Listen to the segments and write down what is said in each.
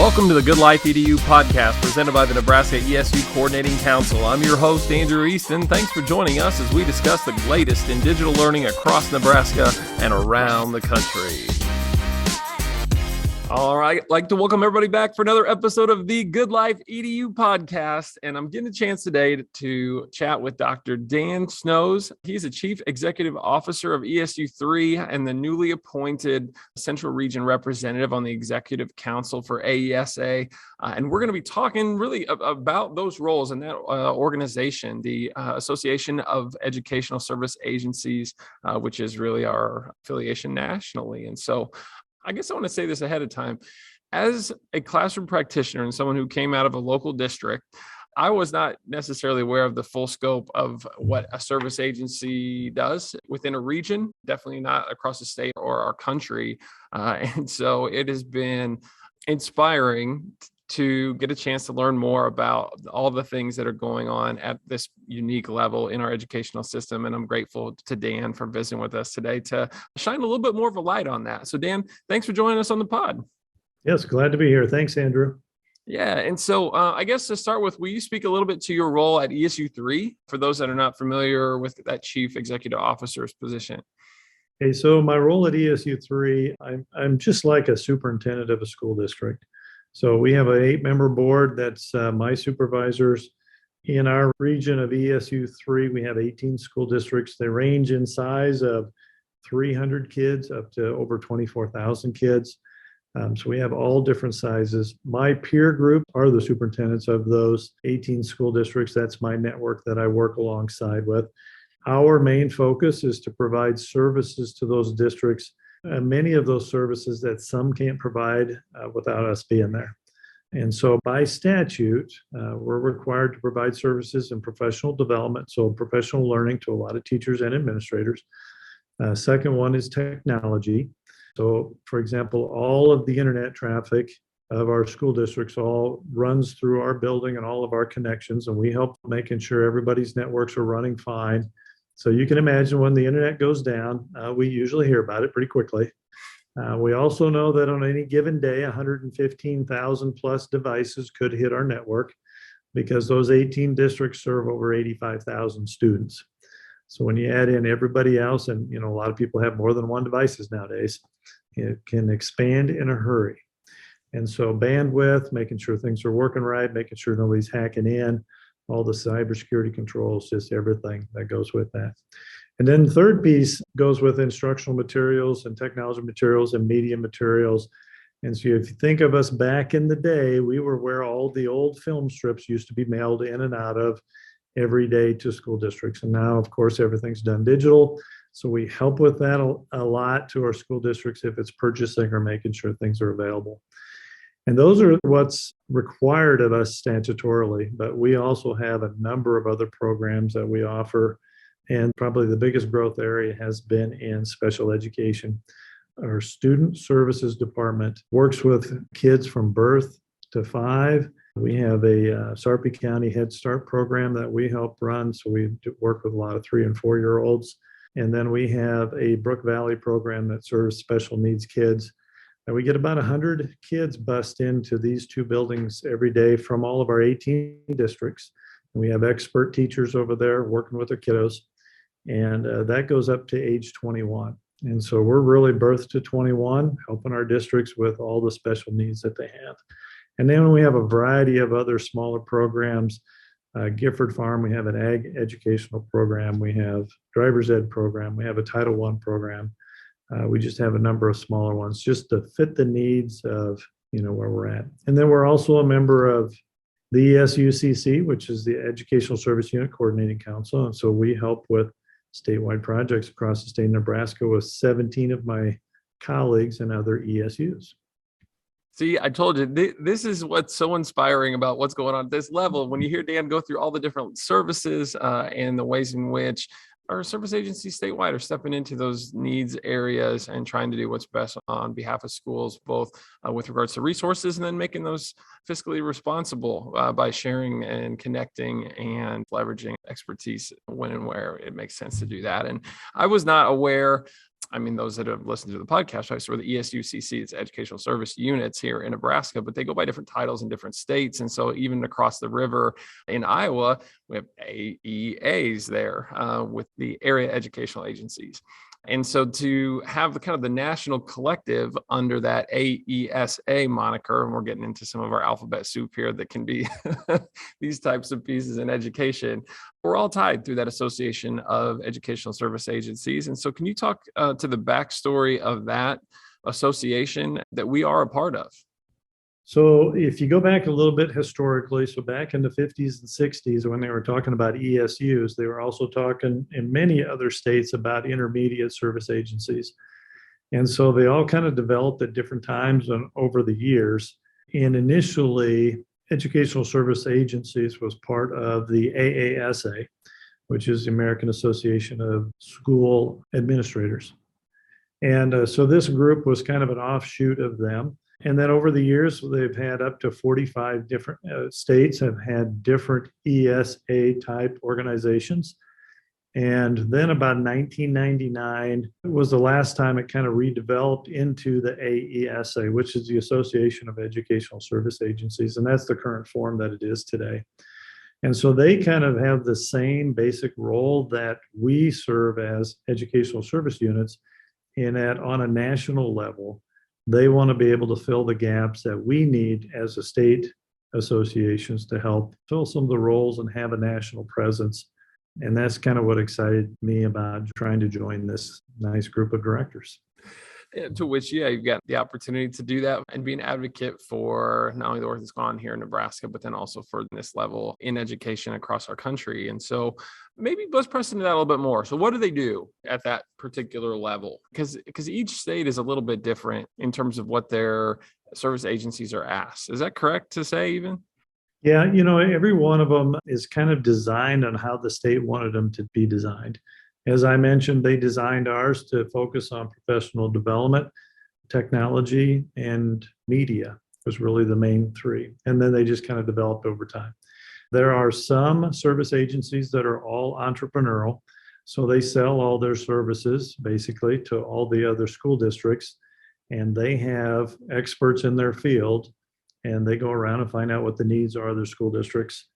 Welcome to the Good Life EDU podcast presented by the Nebraska ESU Coordinating Council. I'm your host, Andrew Easton. Thanks for joining us as we discuss the latest in digital learning across Nebraska and around the country. All right, I'd like to welcome everybody back for another episode of the Good Life EDU podcast. And I'm getting a chance today to chat with Dr. Dan Schnoes. He's a Chief Executive Officer of ESU3 and the newly appointed Central Region Representative on the Executive Council for AESA. And we're going to be talking really about those roles in that organization, the Association of Educational Service Agencies, which is really our affiliation nationally. And so I guess I want to say this ahead of time. As a classroom practitioner and someone who came out of a local district, I was not necessarily aware of the full scope of what a service agency does within a region, definitely not across the state or our country. And so it has been inspiring to get a chance to learn more about all the things that are going on at this unique level in our educational system. And I'm grateful to Dan for visiting with us today to shine a little bit more of a light on that. So Dan, thanks for joining us on the pod. Yes, glad to be here. Thanks, Andrew. Yeah. And so I guess to start with, will you speak a little bit to your role at ESU3 for those that are not familiar with that Chief Executive Officer's position? Okay, so my role at ESU3, I'm just like a superintendent of a school district. So we have an 8-member board that's my supervisors. In our region of ESU3, we have 18 school districts. They range in size of 300 kids up to over 24,000 kids. So we have all different sizes. My peer group are the superintendents of those 18 school districts. That's my network that I work alongside with. Our main focus is to provide services to those districts. Many of those services that some can't provide without us being there. And so by statute, we're required to provide services in professional development, so professional learning to a lot of teachers and administrators. Second one is technology. So for example, all of the internet traffic of our school districts all runs through our building and all of our connections, and we help making sure everybody's networks are running fine. So you can imagine when the internet goes down, we usually hear about it pretty quickly. We also know that on any given day, 115,000 plus devices could hit our network because those 18 districts serve over 85,000 students. So when you add in everybody else, and a lot of people have more than one devices nowadays, it can expand in a hurry. And so bandwidth, making sure things are working right, making sure nobody's hacking in, all the cybersecurity controls, just everything that goes with that. And then the third piece goes with instructional materials and technology materials and media materials. And so if you think of us back in the day, we were where all the old film strips used to be mailed in and out of every day to school districts. And now, of course, everything's done digital. So we help with that a lot to our school districts if it's purchasing or making sure things are available. And those are what's required of us statutorily, but we also have a number of other programs that we offer. And probably the biggest growth area has been in special education. Our student services department works with kids from birth to 5. We have a Sarpy County Head Start program that we help run. So we work with a lot of 3 and 4-year-olds. And then we have a Brook Valley program that serves special needs kids. And we get about 100 kids bust into these 2 buildings every day from all of our 18 districts. And we have expert teachers over there working with their kiddos. And that goes up to age 21. And so we're really birth to 21, helping our districts with all the special needs that they have. And then we have a variety of other smaller programs. Gifford Farm, we have an ag educational program. We have driver's ed program. We have a Title I program. We just have a number of smaller ones just to fit the needs of where we're at. And then we're also a member of the ESUCC, which is the Educational Service Unit Coordinating Council. And so we help with statewide projects across the state of Nebraska with 17 of my colleagues and other ESUs. See, I told you, this is what's so inspiring about what's going on at this level. When you hear Dan go through all the different services and the ways in which our service agencies statewide are stepping into those needs areas and trying to do what's best on behalf of schools, both with regards to resources and then making those fiscally responsible by sharing and connecting and leveraging expertise when and where it makes sense to do that. And I was not aware I mean, those that have listened to the podcast, right? So the ESUCC, it's Educational Service Units here in Nebraska, but they go by different titles in different states. And so even across the river in Iowa, we have AEAs there with the area educational agencies. And so to have the kind of the national collective under that AESA moniker, and we're getting into some of our alphabet soup here that can be these types of pieces in education, we're all tied through that association of educational service agencies. And so can you talk to the backstory of that association that we are a part of? So if you go back a little bit historically, so back in the 50s and 60s, when they were talking about ESUs, they were also talking in many other states about intermediate service agencies. And so they all kind of developed at different times and over the years. And initially, educational service agencies was part of the AASA, which is the American Association of School Administrators. And so this group was kind of an offshoot of them. And then over the years, they've had up to 45 different states have had different ESA type organizations. And then about 1999 was the last time it kind of redeveloped into the AESA, which is the Association of Educational Service Agencies. And that's the current form that it is today. And so they kind of have the same basic role that we serve as educational service units, in that on a national level, they want to be able to fill the gaps that we need as a state associations to help fill some of the roles and have a national presence. And that's kind of what excited me about trying to join this nice group of directors. To which, yeah, you've got the opportunity to do that and be an advocate for not only the work that's gone on here in Nebraska, but then also for this level in education across our country. And so maybe let's press into that a little bit more. So what do they do at that particular level? Because each state is a little bit different in terms of what their service agencies are asked. Is that correct to say even? Yeah, every one of them is kind of designed on how the state wanted them to be designed. As I mentioned, they designed ours to focus on professional development, technology, and media was really the main three. And then they just kind of developed over time. There are some service agencies that are all entrepreneurial. So they sell all their services basically to all the other school districts, and they have experts in their field, and they go around and find out what the needs are of their school districts.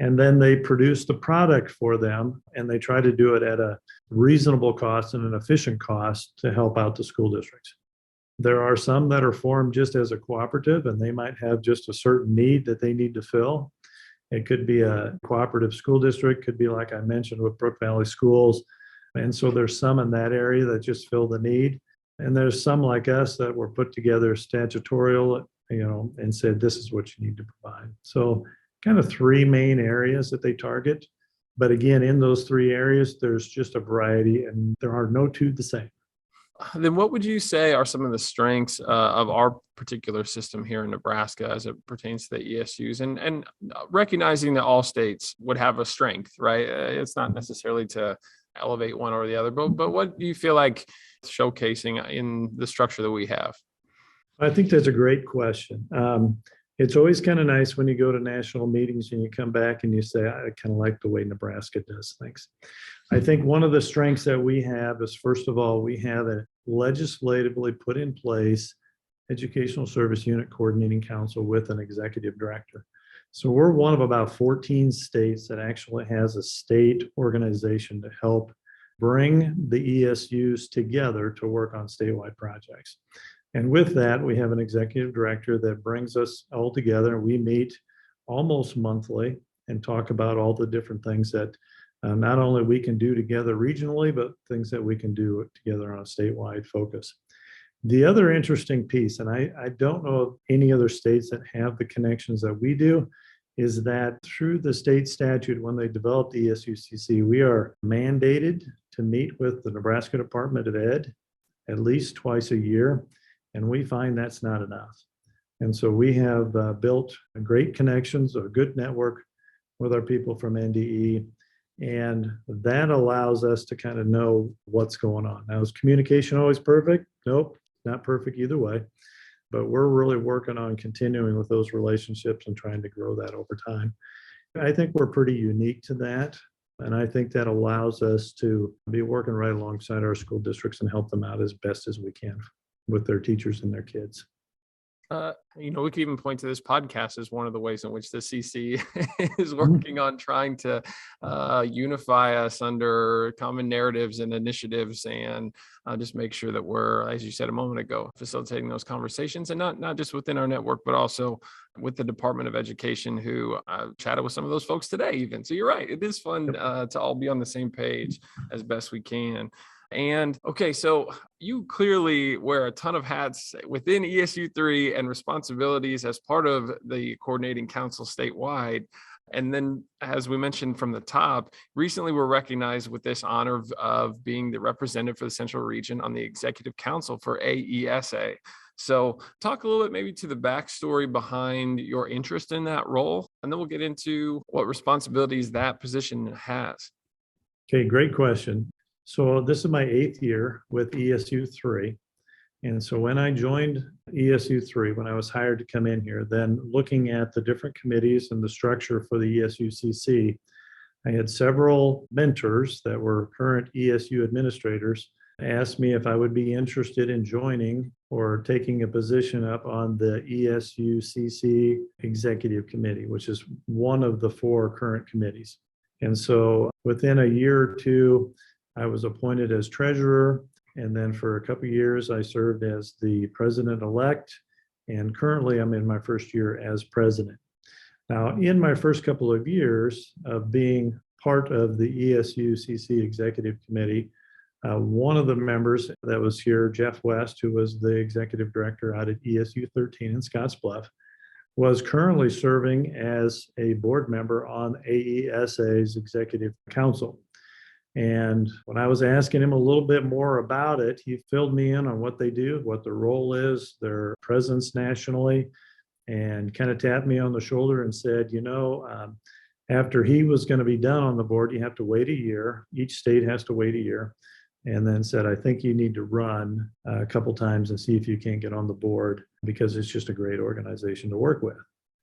And then they produce the product for them, and they try to do it at a reasonable cost and an efficient cost to help out the school districts. There are some that are formed just as a cooperative, and they might have just a certain need that they need to fill. It could be a cooperative school district, could be like I mentioned with Brook Valley Schools. And so there's some in that area that just fill the need. And there's some like us that were put together statutorial, and said, this is what you need to provide. So kind of three main areas that they target. But again, in those three areas, there's just a variety, and there are no two the same. Then what would you say are some of the strengths of our particular system here in Nebraska as it pertains to the ESUs, and recognizing that all states would have a strength, right? It's not necessarily to elevate one or the other, but what do you feel like showcasing in the structure that we have? I think that's a great question. It's always kind of nice when you go to national meetings and you come back and you say, I kind of like the way Nebraska does things. I think one of the strengths that we have is, first of all, we have a legislatively put in place Educational Service Unit Coordinating Council with an executive director. So we're one of about 14 states that actually has a state organization to help bring the ESUs together to work on statewide projects. And with that, we have an executive director that brings us all together. We meet almost monthly and talk about all the different things that not only we can do together regionally, but things that we can do together on a statewide focus. The other interesting piece, and I don't know of any other states that have the connections that we do, is that through the state statute, when they developed the ESUCC, we are mandated to meet with the Nebraska Department of Ed at least twice a year. And we find that's not enough. And so we have built great connections, a good network with our people from NDE. And that allows us to kind of know what's going on. Now, is communication always perfect? Nope, not perfect either way. But we're really working on continuing with those relationships and trying to grow that over time. I think we're pretty unique to that. And I think that allows us to be working right alongside our school districts and help them out as best as we can with their teachers and their kids. We could even point to this podcast as one of the ways in which the CC is working on trying to unify us under common narratives and initiatives, and just make sure that we're, as you said a moment ago, facilitating those conversations, and not just within our network, but also with the Department of Education, who chatted with some of those folks today even. So you're right. It is fun to all be on the same page as best we can. And okay, so you clearly wear a ton of hats within ESU3 and responsibilities as part of the coordinating council statewide. And then, as we mentioned from the top, recently we're recognized with this honor of being the representative for the Central Region on the Executive Council for AESA. So talk a little bit maybe to the backstory behind your interest in that role, and then we'll get into what responsibilities that position has. Okay, great question. So this is my 8th year with ESU3. And so when I joined ESU3, when I was hired to come in here, then looking at the different committees and the structure for the ESUCC, I had several mentors that were current ESU administrators ask me if I would be interested in joining or taking a position up on the ESUCC Executive Committee, which is one of the 4 current committees. And so within a year or two, I was appointed as treasurer, and then for a couple of years, I served as the president-elect, and currently I'm in my first year as president. Now, in my first couple of years of being part of the ESUCC Executive Committee, one of the members that was here, Jeff West, who was the executive director out at ESU 13 in Scottsbluff, was currently serving as a board member on AESA's Executive Council. And when I was asking him a little bit more about it, he filled me in on what they do, what their role is, their presence nationally, and kind of tapped me on the shoulder and said, after he was going to be done on the board, you have to wait a year. Each state has to wait a year. And then said, I think you need to run a couple times and see if you can't get on the board, because it's just a great organization to work with.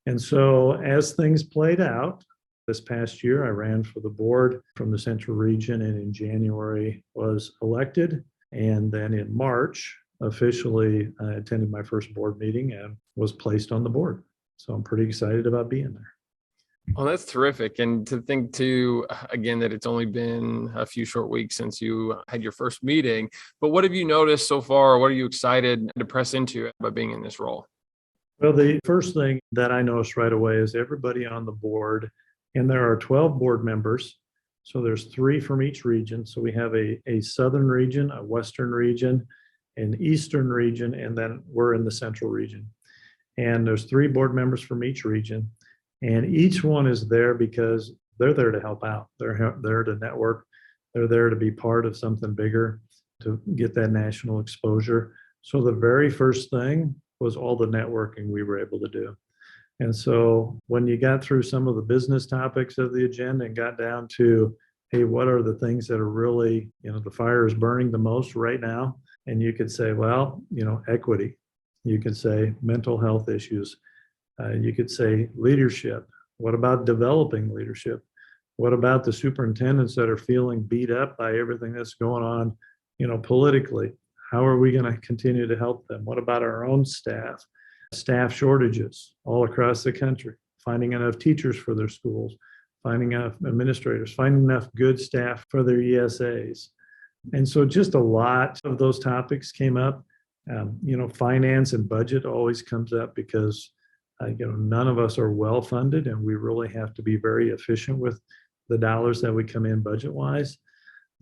And so as things played out, this past year, I ran for the board from the Central Region, and in January was elected. And then in March, officially attended my first board meeting and was placed on the board. So I'm pretty excited about being there. Well, that's terrific. And to think too, again, that it's only been a few short weeks since you had your first meeting, but what have you noticed so far? What are you excited to press into by being in this role? Well, the first thing that I noticed right away is everybody on the board, and there are 12 board members. So there's 3 from each region. So we have a southern region, a western region, an eastern region, and then we're in the central region. And there's 3 board members from each region. And each one is there because they're there to help out. They're there to network. They're there to be part of something bigger, to get that national exposure. So the very first thing was all the networking we were able to do. And so when you got through some of the business topics of the agenda and got down to, hey, what are the things that are really, the fire is burning the most right now? And you could say, well, equity. You could say mental health issues. You could say leadership. What about developing leadership? What about the superintendents that are feeling beat up by everything that's going on, politically? How are we going to continue to help them? What about our own staff? Staff shortages all across the country, finding enough teachers for their schools, finding enough administrators, finding enough good staff for their ESAs. And so just a lot of those topics came up. Finance and budget always comes up because none of us are well funded, and we really have to be very efficient with the dollars that we come in budget wise.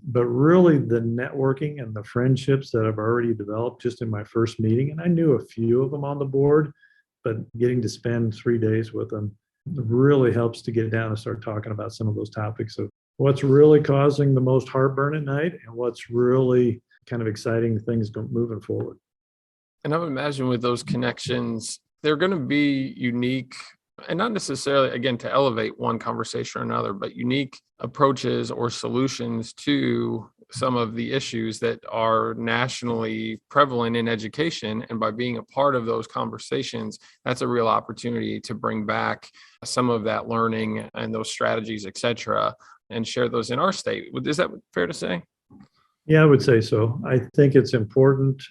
But really the networking and the friendships that I've already developed just in my first meeting, and I knew a few of them on the board, but getting to spend 3 days with them really helps to get down and start talking about some of those topics of what's really causing the most heartburn at night and what's really kind of exciting things moving forward. And I would imagine with those connections, they're going to be unique, and not necessarily, again, to elevate one conversation or another, but unique approaches or solutions to some of the issues that are nationally prevalent in education. And by being a part of those conversations, that's a real opportunity to bring back some of that learning and those strategies, et cetera, and share those in our state. Is that fair to say? Yeah, I would say so. I think it's important.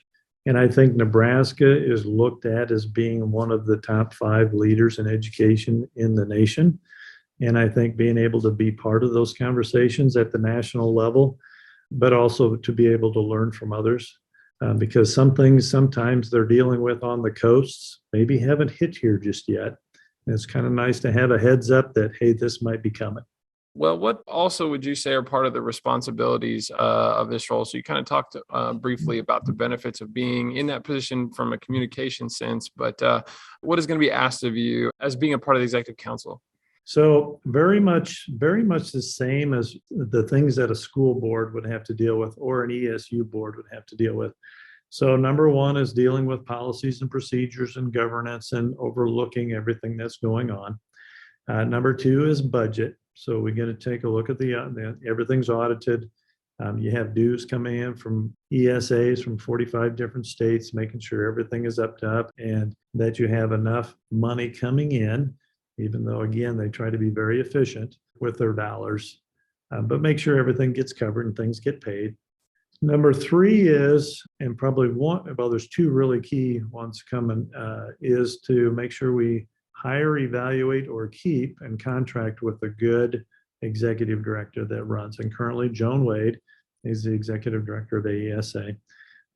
And I think Nebraska is looked at as being one of the top 5 leaders in education in the nation. And I think being able to be part of those conversations at the national level, but also to be able to learn from others, because some things sometimes they're dealing with on the coasts maybe haven't hit here just yet. And it's kind of nice to have a heads up that, hey, this might be coming. Well, what also would you say are part of the responsibilities of this role? So you kind of talked briefly about the benefits of being in that position from a communication sense, but what is going to be asked of you as being a part of the executive council? So very much the same as the things that a school board would have to deal with or an ESU board would have to deal with. So number one is dealing with policies and procedures and governance and overlooking everything that's going on. Number two is budget. So we got to take a look at everything's audited. You have dues coming in from ESAs from 45 different states, making sure everything is up to up and that you have enough money coming in, even though, again, they try to be very efficient with their dollars, but make sure everything gets covered and things get paid. Number three is, and probably one, well, there's two really key ones coming, is to make sure we hire, evaluate, or keep and contract with a good executive director that runs. And currently, Joan Wade is the executive director of AESA.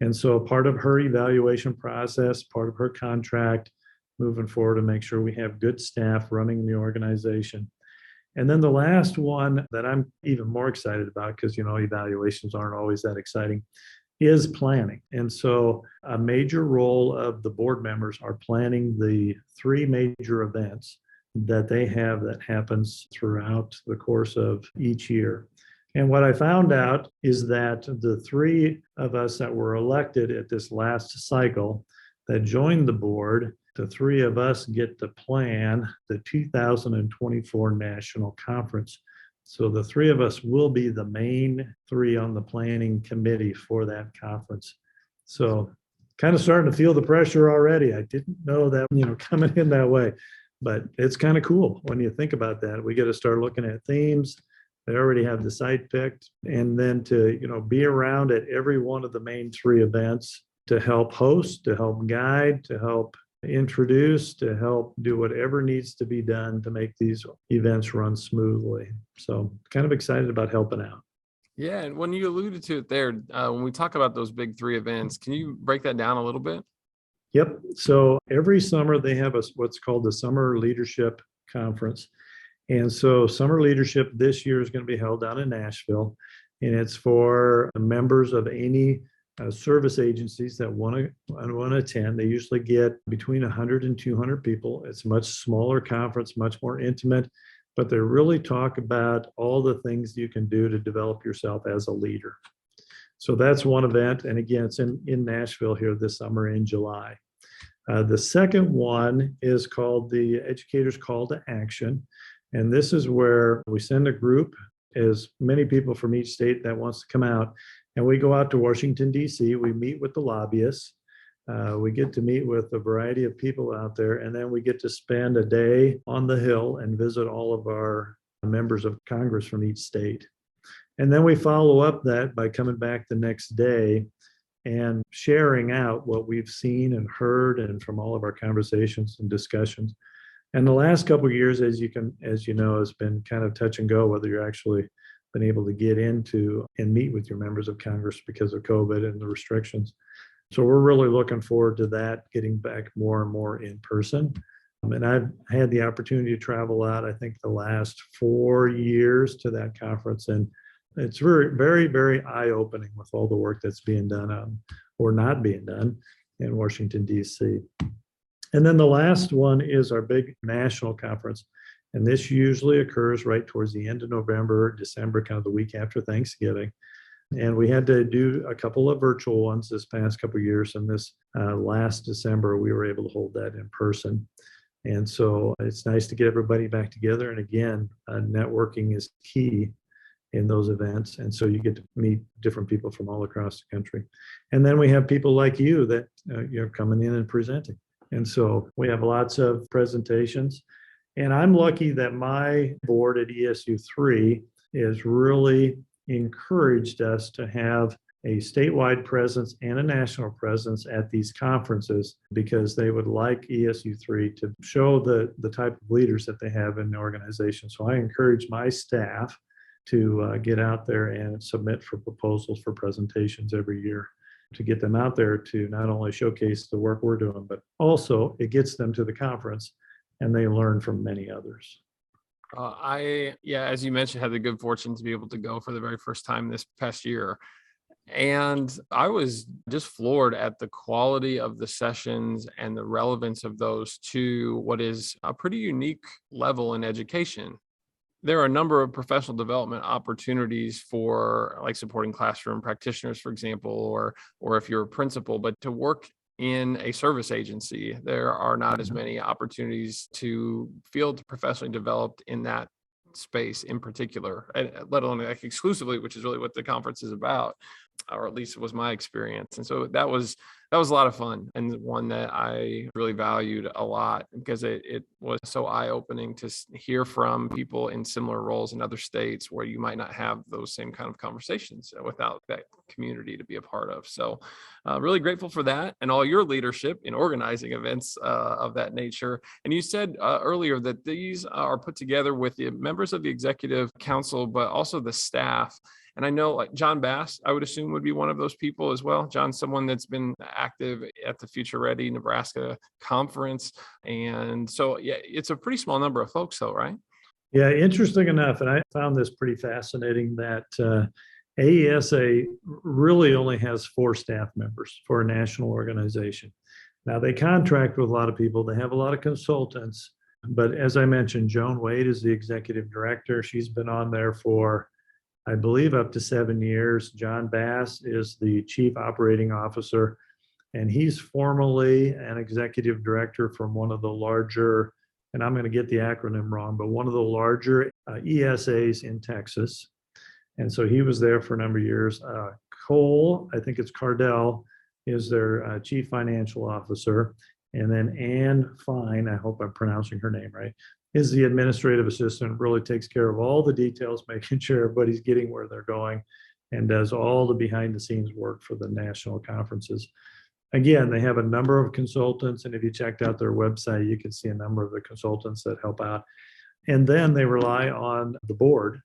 And so part of her evaluation process, part of her contract moving forward to make sure we have good staff running the organization. And then the last one that I'm even more excited about, because, evaluations aren't always that exciting, is planning. And so a major role of the board members are planning the 3 major events that they have that happens throughout the course of each year. And what I found out is that the 3 of us that were elected at this last cycle that joined the board, the 3 of us get to plan the 2024 National Conference. So the 3 of us will be the main 3 on the planning committee for that conference. So kind of starting to feel the pressure already. I didn't know that, coming in that way, but it's kind of cool when you think about that. We got to start looking at themes. They already have the site picked, and then to, be around at every one of the main 3 events to help host, to help guide, to help introduce, to help do whatever needs to be done to make these events run smoothly. So kind of excited about helping out. Yeah. And when you alluded to it there, when we talk about those big 3 events, can you break that down a little bit? Yep. So every summer they have what's called the Summer Leadership Conference. And so Summer Leadership this year is going to be held down in Nashville. And it's for members of any service agencies that want to attend. They usually get between 100 and 200 people. It's a much smaller conference, much more intimate, but they really talk about all the things you can do to develop yourself as a leader. So that's one event. And again, it's in Nashville here this summer in July. The second one is called the Educators Call to Action. And this is where we send a group, as many people from each state that wants to come out. And we go out to Washington, D.C. We meet with the lobbyists. We get to meet with a variety of people out there. And then we get to spend a day on the Hill and visit all of our members of Congress from each state. And then we follow up that by coming back the next day and sharing out what we've seen and heard and from all of our conversations and discussions. And the last couple of years, as you know, has been kind of touch and go, whether you're actually been able to get into and meet with your members of Congress because of COVID and the restrictions. So we're really looking forward to that, getting back more and more in person. And I've had the opportunity to travel out, I think, the last 4 years to that conference. And it's very, very, very eye-opening with all the work that's being done or not being done in Washington, D.C. And then the last one is our big national conference. And this usually occurs right towards the end of November, December, kind of the week after Thanksgiving. And we had to do a couple of virtual ones this past couple of years. And this last December, we were able to hold that in person. And so it's nice to get everybody back together. And again, networking is key in those events. And so you get to meet different people from all across the country. And then we have people like you that you're coming in and presenting. And so we have lots of presentations. And I'm lucky that my board at ESU 3 has really encouraged us to have a statewide presence and a national presence at these conferences because they would like ESU3 to show the type of leaders that they have in the organization. So I encourage my staff to get out there and submit for proposals for presentations every year to get them out there to not only showcase the work we're doing, but also it gets them to the conference and they learn from many others. As you mentioned, had the good fortune to be able to go for the very first time this past year. And I was just floored at the quality of the sessions and the relevance of those to what is a pretty unique level in education. There are a number of professional development opportunities for like supporting classroom practitioners, for example, or if you're a principal, but to work in a service agency, there are not as many opportunities to feel professionally developed in that space in particular, let alone like exclusively, which is really what the conference is about, or at least it was my experience. And so that was a lot of fun, and one that I really valued a lot because it was so eye-opening to hear from people in similar roles in other states where you might not have those same kind of conversations without that community to be a part of. So really grateful for that and all your leadership in organizing events of that nature. And you said earlier that these are put together with the members of the executive council, but also the staff. And I know like John Bass, I would assume would be one of those people as well. John's someone that's been active at the Future Ready Nebraska conference. And so, yeah, it's a pretty small number of folks though, right? Yeah, interesting enough. And I found this pretty fascinating that AESA really only has 4 staff members for a national organization. Now they contract with a lot of people. They have a lot of consultants. But as I mentioned, Joan Wade is the executive director. She's been on there for, I believe, up to 7 years. John Bass is the chief operating officer, and he's formerly an executive director from one of the larger, and I'm going to get the acronym wrong, but one of the larger ESAs in Texas. And so he was there for a number of years. Cole, I think it's Cardell, is their chief financial officer. And then Ann Fine, I hope I'm pronouncing her name right, is the administrative assistant, really takes care of all the details, making sure everybody's getting where they're going, and does all the behind the scenes work for the national conferences. Again, they have a number of consultants, and if you checked out their website, you can see a number of the consultants that help out. And then they rely on the board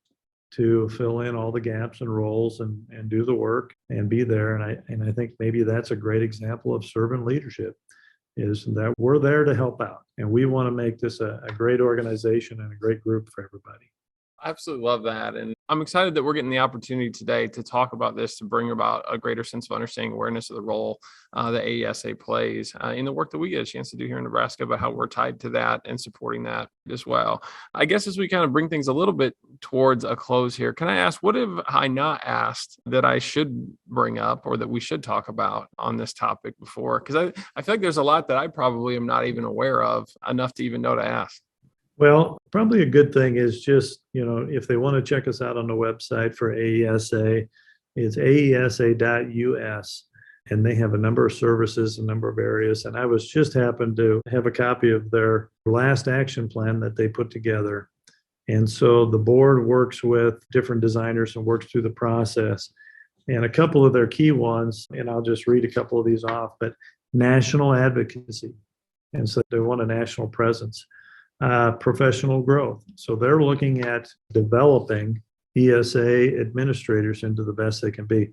to fill in all the gaps and roles and do the work and be there. And I think maybe that's a great example of servant leadership, is that we're there to help out. And we want to make this a great organization and a great group for everybody. I absolutely love that. And I'm excited that we're getting the opportunity today to talk about this, to bring about a greater sense of understanding, awareness of the role that AESA plays in the work that we get a chance to do here in Nebraska, but how we're tied to that and supporting that as well. I guess as we kind of bring things a little bit towards a close here, can I ask, what have I not asked that I should bring up or that we should talk about on this topic before? Because I feel like there's a lot that I probably am not even aware of enough to even know to ask. Well, probably a good thing is just, if they want to check us out on the website for AESA, it's aesa.us, and they have a number of services, a number of areas. And I was just happened to have a copy of their last action plan that they put together. And so the board works with different designers and works through the process. And a couple of their key ones, and I'll just read a couple of these off, but national advocacy. And so they want a national presence. Professional growth. So they're looking at developing ESA administrators into the best they can be.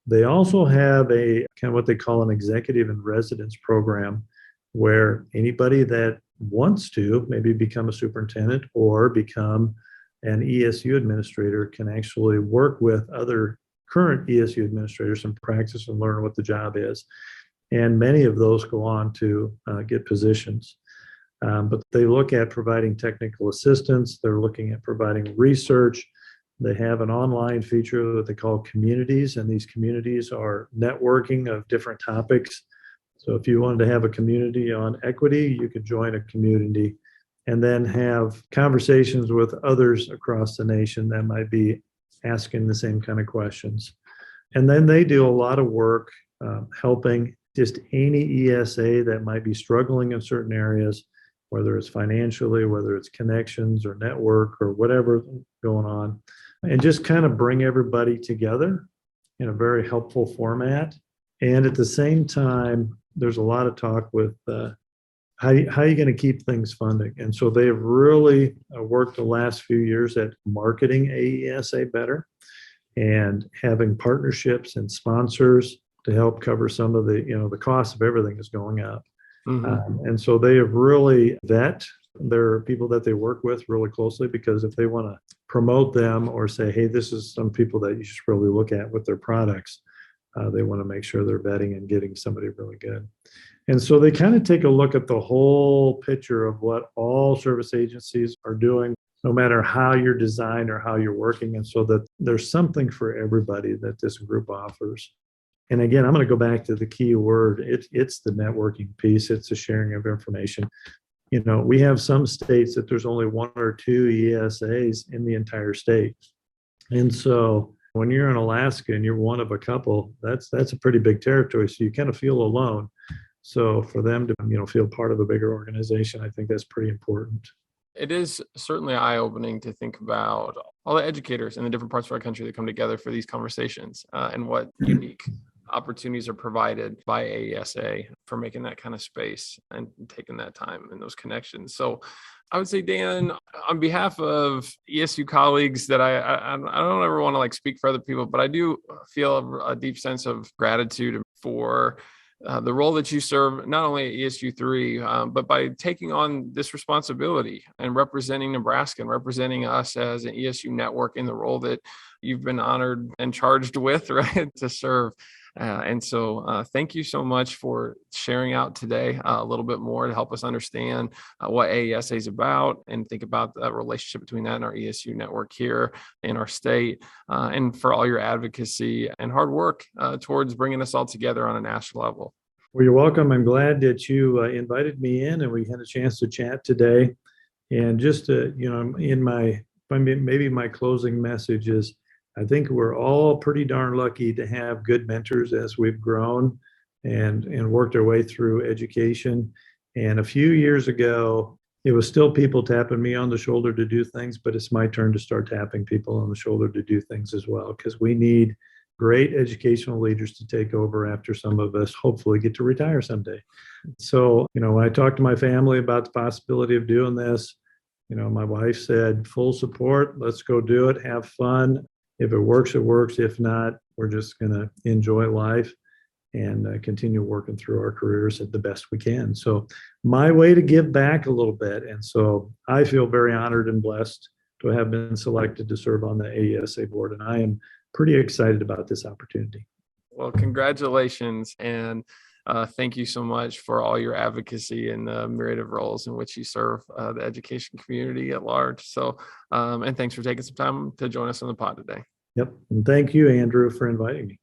They also have a kind of what they call an executive in residence program, where anybody that wants to maybe become a superintendent or become an ESU administrator can actually work with other current ESU administrators and practice and learn what the job is. And many of those go on to get positions. But they look at providing technical assistance. They're looking at providing research. They have an online feature that they call communities, and these communities are networking of different topics. So if you wanted to have a community on equity, you could join a community and then have conversations with others across the nation that might be asking the same kind of questions. And then they do a lot of work helping just any ESA that might be struggling in certain areas, whether it's financially, whether it's connections or network or whatever going on. and just kind of bring everybody together in a very helpful format. And at the same time, there's a lot of talk with how are you going to keep things funding? And so they've really worked the last few years at marketing AESA better and having partnerships and sponsors to help cover some of the cost of everything is going up. And so they have really vet their people that they work with really closely, because if they want to promote them or say, hey, this is some people that you should really look at with their products, they want to make sure they're vetting and getting somebody really good. And so they kind of take a look at the whole picture of what all service agencies are doing, no matter how you're designed or how you're working. And so that there's something for everybody that this group offers. And again, I'm going to go back to the key word. It's the networking piece. It's the sharing of information. We have some states that there's only one or two ESAs in the entire state. And so when you're in Alaska and you're one of a couple, that's a pretty big territory. So you kind of feel alone. So for them to, feel part of a bigger organization, I think that's pretty important. It is certainly eye-opening to think about all the educators in the different parts of our country that come together for these conversations and what unique opportunities are provided by AESA for making that kind of space and taking that time and those connections. So I would say, Dan, on behalf of ESU colleagues, that I don't ever want to speak for other people, but I do feel a deep sense of gratitude for the role that you serve, not only at ESU 3, but by taking on this responsibility and representing Nebraska and representing us as an ESU network in the role that you've been honored and charged with, right, to serve. And so thank you so much for sharing out today a little bit more to help us understand what AESA is about and think about the relationship between that and our ESU network here in our state, and for all your advocacy and hard work towards bringing us all together on a national level. Well, you're welcome. I'm glad that you invited me in and we had a chance to chat today. And just maybe my closing message is, I think we're all pretty darn lucky to have good mentors as we've grown and worked our way through education. And a few years ago, it was still people tapping me on the shoulder to do things, but it's my turn to start tapping people on the shoulder to do things as well, because we need great educational leaders to take over after some of us hopefully get to retire someday. So, when I talked to my family about the possibility of doing this, my wife said, full support, let's go do it, have fun. If it works, it works. If not, we're just going to enjoy life and continue working through our careers at the best we can. So my way to give back a little bit. And so I feel very honored and blessed to have been selected to serve on the AESA board. And I am pretty excited about this opportunity. Well, congratulations. And thank you so much for all your advocacy and the myriad of roles in which you serve the education community at large. So, and thanks for taking some time to join us on the pod today. Yep. And thank you, Andrew, for inviting me.